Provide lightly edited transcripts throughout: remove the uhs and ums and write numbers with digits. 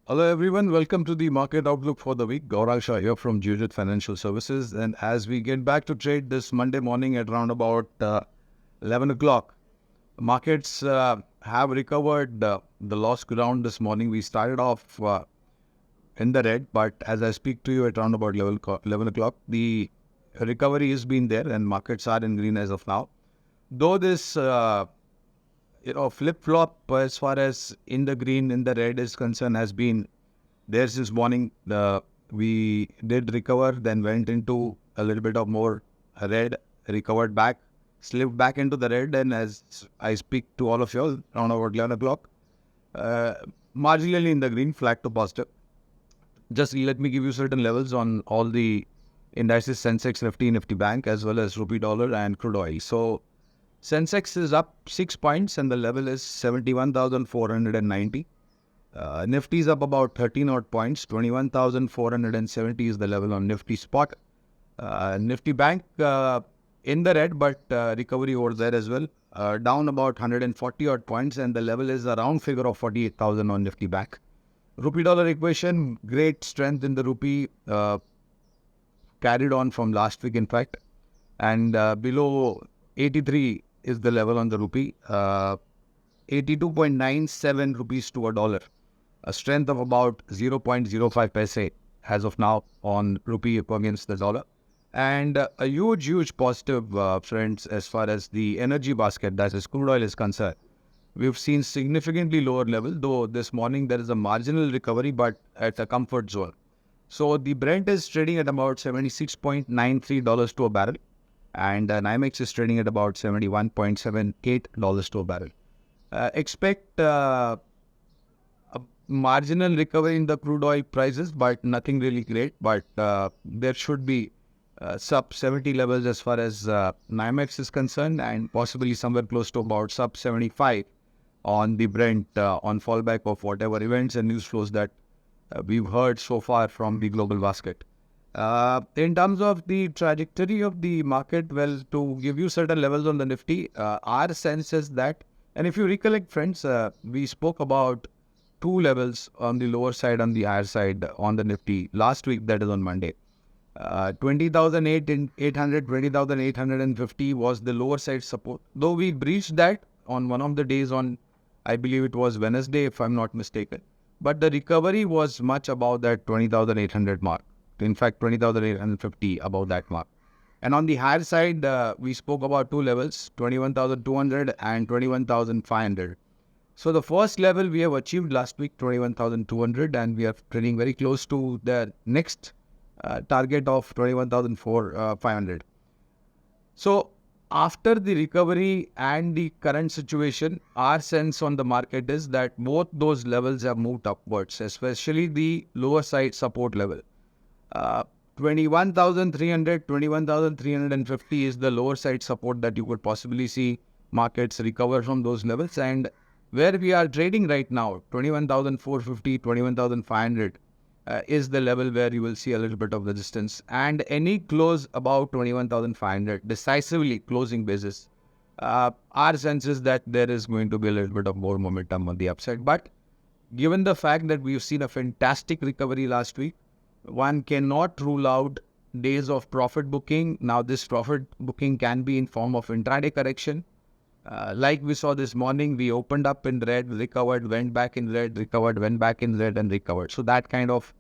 Hello everyone, welcome to the market outlook for the week. Gaurang Shah here from Geojit Financial Services, and as we get back to trade this Monday morning at around about 11 o'clock, markets have recovered the lost ground this morning. We started off in the red, but as I speak to you at around about 11 o'clock, the recovery has been there and markets are in green as of now. Though this flip-flop as far as in the green, in the red is concerned has been there this morning. We did recover, then went into a little bit of more red, recovered back, slipped back into the red, and as I speak to all of you all, around about 11 o'clock, marginally in the green, flat to positive. Just let me give you certain levels on all the indices, Sensex, Nifty Bank, as well as rupee dollar and crude oil. So Sensex is up 6 points and the level is 71,490. Nifty is up about 13 odd points, 21,470 is the level on Nifty spot. Nifty Bank in the red, but recovery over there as well. Down about 140 odd points and the level is around figure of 48,000 on Nifty Bank. Rupee dollar equation, great strength in the rupee, carried on from last week in fact. And below 83 is the level on the rupee, 82.97 rupees to a dollar, a strength of about 0.05 paise as of now on rupee against the dollar. And a huge positive, friends, as far as the energy basket, that is crude oil, is concerned. We've seen significantly lower level, though this morning there is a marginal recovery, but at a comfort zone. So the Brent is trading at about $76.93 to a barrel, and NYMEX is trading at about $71.78 to a barrel. Expect a marginal recovery in the crude oil prices, but nothing really great. But there should be sub 70 levels as far as NYMEX is concerned, and possibly somewhere close to about sub 75 on the Brent on fallback of whatever events and news flows that we've heard so far from the global basket. In terms of the trajectory of the market, well, to give you certain levels on the Nifty, our sense is that, and if you recollect, friends, we spoke about two levels on the lower side, on the higher side on the Nifty last week, that is on Monday. 20,800, 20,850 was the lower side support. Though we breached that on one of the days on, I believe it was Wednesday, if I'm not mistaken. But the recovery was much above that 20,800 mark. In fact, 20,850 above that mark. And on the higher side, we spoke about two levels, 21,200 and 21,500. So the first level we have achieved last week, 21,200, and we are trading very close to the next target of 21,500. So after the recovery and the current situation, our sense on the market is that both those levels have moved upwards, especially the lower side support level. 21,300, 21,350 is the lower side support that you could possibly see markets recover from those levels. And where we are trading right now, 21,450, 21,500 is the level where you will see a little bit of resistance. And any close about 21,500, decisively closing basis, our sense is that there is going to be a little bit of more momentum on the upside. But given the fact that we've seen a fantastic recovery last week, one cannot rule out days of profit booking. Now, this profit booking can be in form of intraday correction. Like we saw this morning, we opened up in red, recovered, went back in red, recovered, went back in red, and recovered. So that kind of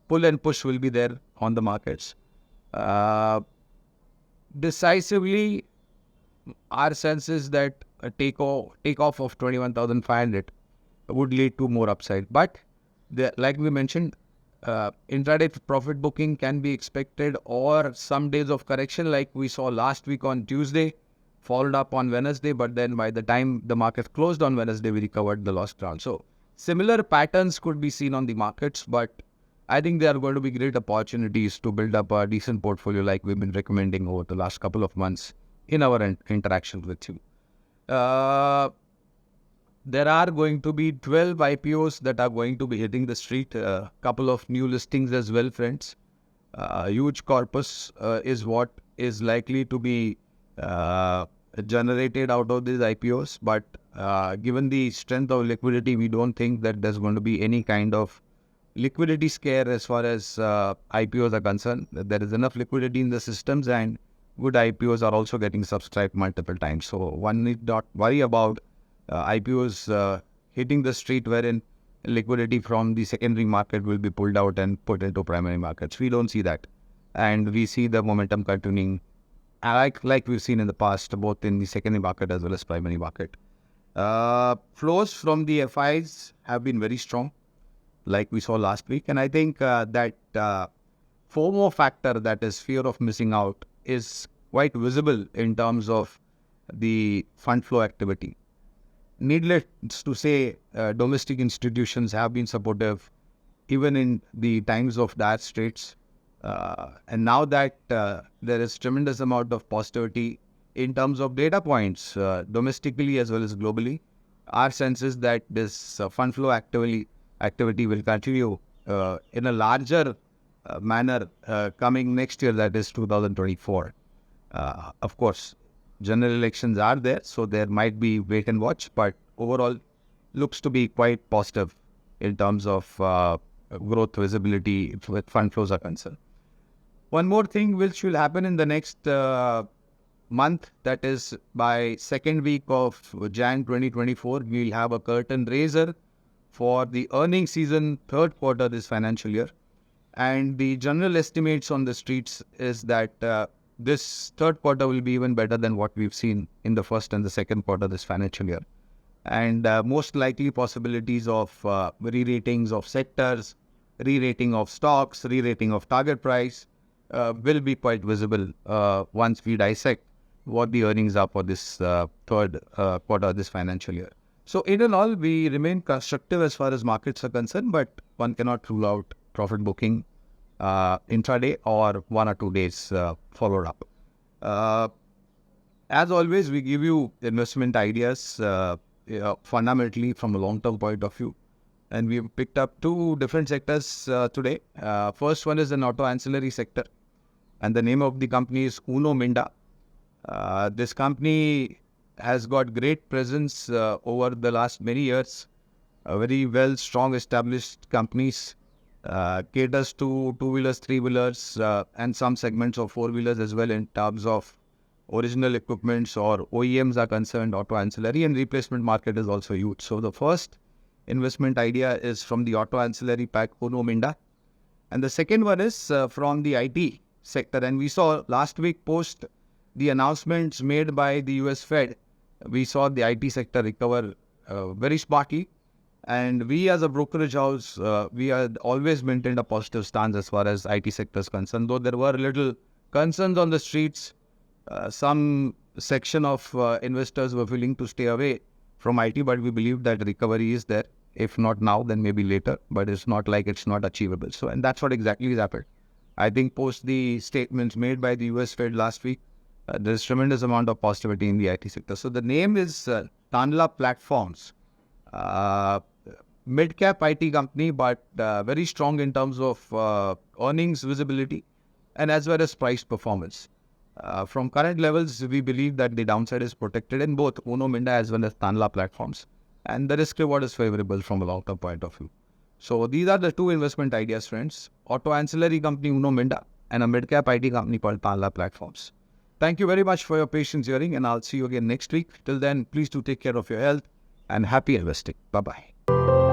pull and push will be there on the markets. Decisively, our sense is that a takeoff of 21,500 would lead to more upside. But like we mentioned, intraday profit booking can be expected, or some days of correction like we saw last week on Tuesday, followed up on Wednesday, but then by the time the market closed on Wednesday, we recovered the lost ground. So similar patterns could be seen on the markets, but I think there are going to be great opportunities to build up a decent portfolio like we've been recommending over the last couple of months in our interactions with you. There are going to be 12 IPOs that are going to be hitting the street, a couple of new listings as well, friends. Huge corpus is what is likely to be generated out of these IPOs, but Given the strength of liquidity, we don't think that there's going to be any kind of liquidity scare as far as IPOs are concerned. There is enough liquidity in the systems, and good IPOs are also getting subscribed multiple times. So one need not worry about IPOs hitting the street wherein liquidity from the secondary market will be pulled out and put into primary markets. We don't see that. And we see the momentum continuing like we've seen in the past, both in the secondary market as well as primary market. Flows from the FIs have been very strong, like we saw last week. And I think that FOMO factor, that is fear of missing out, is quite visible in terms of the fund flow activity. Needless to say, domestic institutions have been supportive even in the times of dire straits. And now that there is tremendous amount of positivity in terms of data points, domestically as well as globally, our sense is that this fund flow activity will continue in a larger manner coming next year, that is 2024. Of course, general elections are there, so there might be wait and watch, but overall looks to be quite positive in terms of growth visibility with fund flows are concerned. One more thing which will happen in the next month, that is by second week of Jan 2024, we will have a curtain raiser for the earnings season third quarter this financial year. And the general estimates on the streets is that this third quarter will be even better than what we've seen in the first and the second quarter this financial year. And most likely possibilities of re-ratings of sectors, re-rating of stocks, re-rating of target price will be quite visible once we dissect what the earnings are for this third quarter this financial year. So in all, we remain constructive as far as markets are concerned, but one cannot rule out profit booking intraday or 1 or 2 days followed up. As always, we give you investment ideas fundamentally from a long-term point of view. And we've picked up two different sectors today. First one is an auto ancillary sector. And the name of the company is Uno Minda. This company has got great presence over the last many years. Very well, strong, established companies. Caters to two-wheelers, three-wheelers, and some segments of four-wheelers as well in terms of original equipments or OEMs are concerned, auto ancillary, and replacement market is also huge. So the first investment idea is from the auto ancillary pack, Uno Minda. And the second one is from the IT sector. And we saw last week post the announcements made by the US Fed, we saw the IT sector recover very smartly. And we as a brokerage house, we had always maintained a positive stance as far as IT sector is concerned. Though there were little concerns on the streets, some section of investors were willing to stay away from IT, but we believe that recovery is there. If not now, then maybe later, but it's not like it's not achievable. So, and that's what exactly has happened. I think post the statements made by the US Fed last week, there's tremendous amount of positivity in the IT sector. So the name is Tanla Platforms. Mid-cap IT company, but very strong in terms of earnings visibility and as well as price performance. From current levels, we believe that the downside is protected in both Uno Minda as well as Tanla Platforms. And the risk reward is favorable from a long-term point of view. So these are the two investment ideas, friends. Auto ancillary company Uno Minda and a mid-cap IT company called Tanla Platforms. Thank you very much for your patience hearing, and I'll see you again next week. Till then, please do take care of your health and happy investing. Bye-bye.